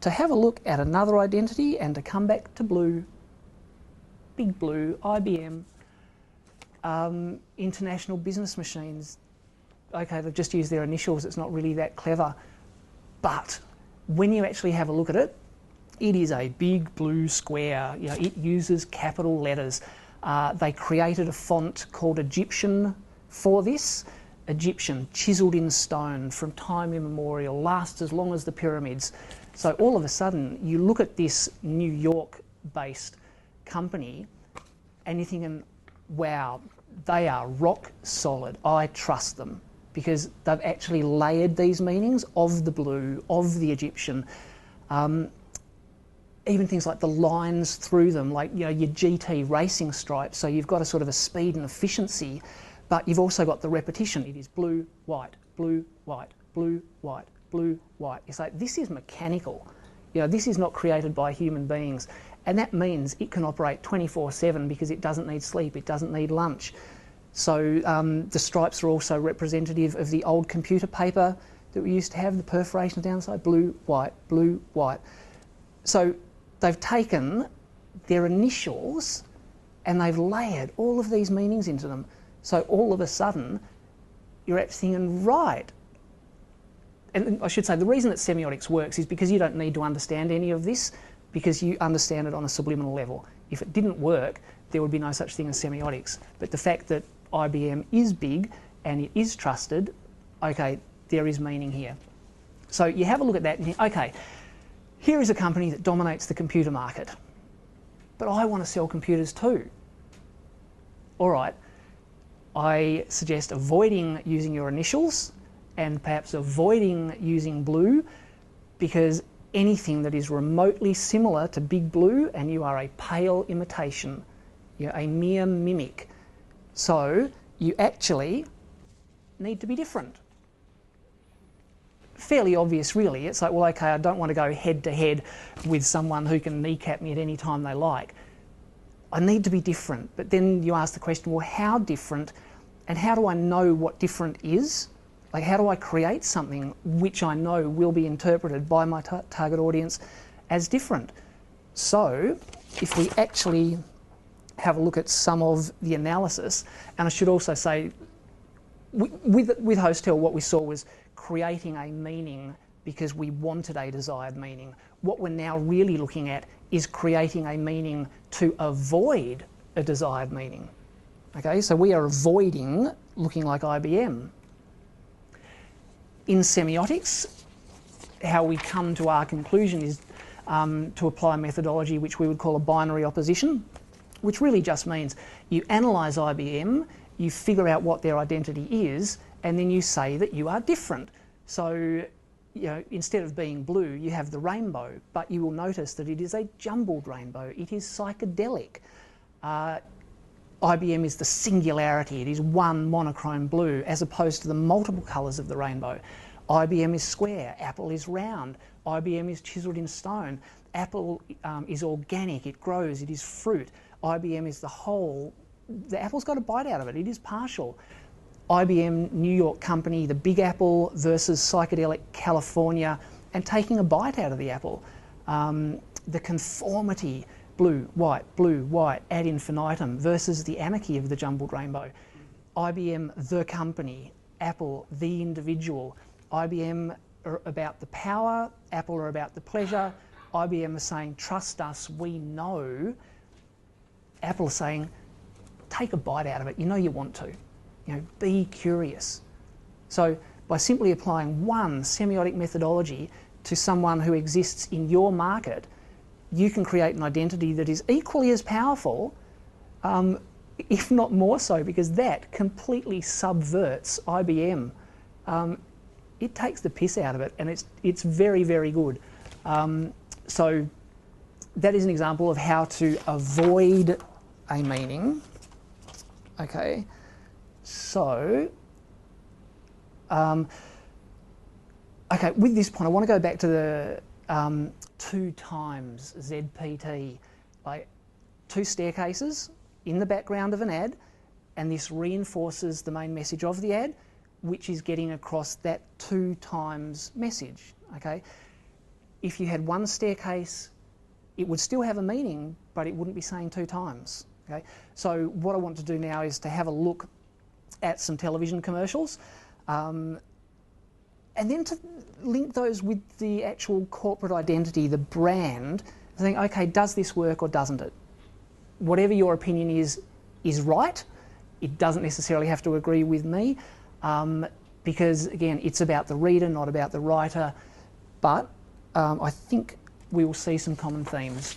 to have a look at another identity and to come back to blue, big blue, IBM, International Business Machines. Okay, they've just used their initials, it's not really that clever, but when you actually have a look at it, it is a big blue square. You know, it uses capital letters. They created a font called Egyptian for this. Egyptian, chiselled in stone from time immemorial, lasts as long as the pyramids. So all of a sudden, you look at this New York-based company and you're thinking, wow, they are rock solid. I trust them because they've actually layered these meanings of the blue, of the Egyptian. Even things like the lines through them, like, you know, your GT racing stripes. So you've got a sort of a speed and efficiency, but you've also got the repetition. It is blue, white, blue, white, blue, white, blue, white. It's like, this is mechanical. You know, this is not created by human beings. And that means it can operate 24/7 because it doesn't need sleep, it doesn't need lunch. So the stripes are also representative of the old computer paper that we used to have, the perforation down the side, blue, white, blue, white. So they've taken their initials and they've layered all of these meanings into them. So all of a sudden, you're actually thinking, right. And I should say, the reason that semiotics works is because you don't need to understand any of this, because you understand it on a subliminal level. If it didn't work, there would be no such thing as semiotics. But the fact that IBM is big and it is trusted, okay, there is meaning here. So you have a look at that and think, okay, here is a company that dominates the computer market, but I want to sell computers too. All right, I suggest avoiding using your initials and perhaps avoiding using blue, because anything that is remotely similar to Big Blue and you are a pale imitation, you're a mere mimic. So you actually need to be different. Fairly obvious, really. It's like, well, okay, I don't want to go head to head with someone who can kneecap me at any time they like. I need to be different. But then you ask the question, well, how different? And how do I know what different is? Like, how do I create something which I know will be interpreted by my target audience as different? So if we actually have a look at some of the analysis, and I should also say, with Hostel, what we saw was creating a meaning because we wanted a desired meaning. What we're now really looking at is creating a meaning to avoid a desired meaning. Okay, so we are avoiding looking like IBM. In semiotics, how we come to our conclusion is to apply a methodology which we would call a binary opposition, which really just means you analyse IBM, you figure out what their identity is, and then you say that you are different. So, you know, instead of being blue, you have the rainbow, but you will notice that it is a jumbled rainbow. It is psychedelic. IBM is the singularity. It is one monochrome blue, as opposed to the multiple colours of the rainbow. IBM is square. Apple is round. IBM is chiselled in stone. Apple is organic. It grows. It is fruit. IBM is the whole. The apple's got a bite out of it. It is partial. IBM, New York company, the Big Apple versus psychedelic California, and taking a bite out of the apple. The conformity, blue, white, ad infinitum, versus the anarchy of the jumbled rainbow. IBM, the company. Apple, the individual. IBM are about the power. Apple are about the pleasure. IBM is saying, trust us, we know. Apple is saying, take a bite out of it. You know you want to. You know, be curious. So by simply applying one semiotic methodology to someone who exists in your market, you can create an identity that is equally as powerful, if not more so, because that completely subverts IBM. It takes the piss out of it, and it's very, very good. So that is an example of how to avoid a meaning. Okay. So, okay, with this point, I want to go back to the 2 times ZPT, like 2 staircases in the background of an ad, and this reinforces the main message of the ad, which is getting across that 2 times message, okay? if you had one staircase, it would still have a meaning, but it wouldn't be saying 2 times. Okay? So what I want to do now is to have a look at some television commercials, and then to link those with the actual corporate identity, the brand, think, okay, does this work or doesn't it? Whatever your opinion is right. It doesn't necessarily have to agree with me, because again, it's about the reader, not about the writer, but I think we will see some common themes.